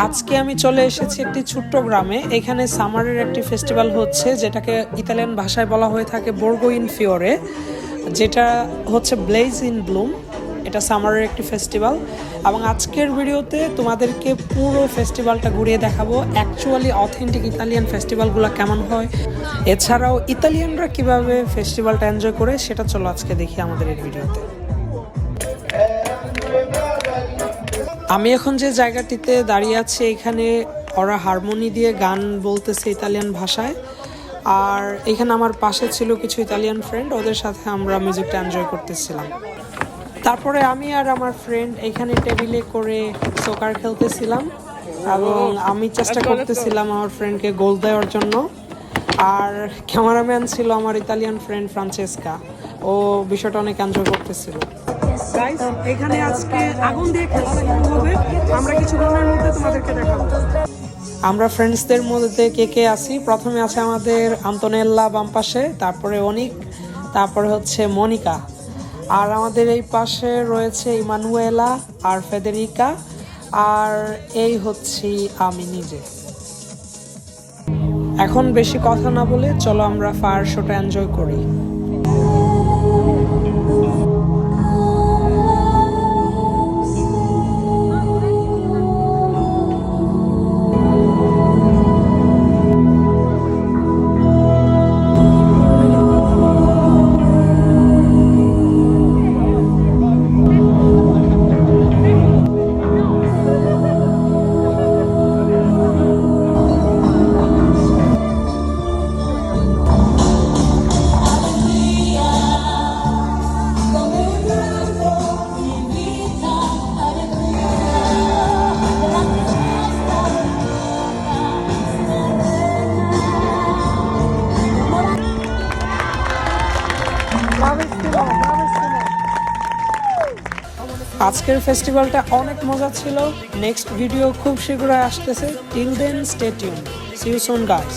আজকে আমি চলে এসেছি একটি ছোট্ট গ্রামে। এখানে সামারের একটি ফেস্টিভ্যাল হচ্ছে, যেটাকে ইতালিয়ান ভাষায় বলা হয়ে থাকে বোর্গো ইন ফিওরে, যেটা হচ্ছে ব্লেজ ইন ব্লুম। এটা সামারের একটি ফেস্টিভ্যাল এবং আজকের ভিডিওতে তোমাদেরকে পুরো ফেস্টিভ্যালটা ঘুরিয়ে দেখাবো, অ্যাকচুয়ালি অথেন্টিক ইতালিয়ান ফেস্টিভ্যালগুলো কেমন হয়, এছাড়াও ইতালিয়ানরা কিভাবে ফেস্টিভ্যালটা এনজয় করে সেটা চলো আজকে দেখি আমাদের এই ভিডিওতে। আমি এখন যে জায়গাটিতে দাঁড়িয়ে আছি এখানে ওরা হারমোনি দিয়ে গান বলতেছে ইতালিয়ান ভাষায়, আর এখানে আমার পাশে ছিল কিছু ইতালিয়ান ফ্রেন্ড, ওদের সাথে আমরা মিউজিকটা এনজয় করতেছিলাম। তারপরে আমি আর আমার ফ্রেন্ড এখানে টেবিলে করে সোকার খেলতেছিলাম এবং আমি চেষ্টা করতেছিলাম আমার ফ্রেন্ডকে গোল দেওয়ার জন্য। আর ক্যামেরাম্যান ছিল আমার ইতালিয়ান ফ্রেন্ড ফ্রান্সেস্কা, ও বিষয়টা অনেক এনজয় করতেছিল। এখানে আজকে আগুন দিয়ে খেলা শুরু হবে, আমরা কিছুক্ষণের মধ্যে তোমাদেরকে দেখাবো। আমরা ফ্রেন্ডসদের মধ্যে কে কে আছি, প্রথমে আছে আমাদের আন্তোনেল্লা বাম পাশে, তারপরে অনিক, তারপরে হচ্ছে মনিকা, আর আমাদের এই পাশে রয়েছে ইমানুয়েলা আর ফেদেরিকা, আর এই হচ্ছি আমি নিজে। এখন বেশি কথা না বলে চলো আমরা ফায়ার শোটা এনজয় করি। আজকের ফেস্টিভ্যালটা অনেক মজা ছিল। নেক্সট ভিডিও খুব শীঘ্রই আসতেছে। Till then stay tuned. See you soon guys.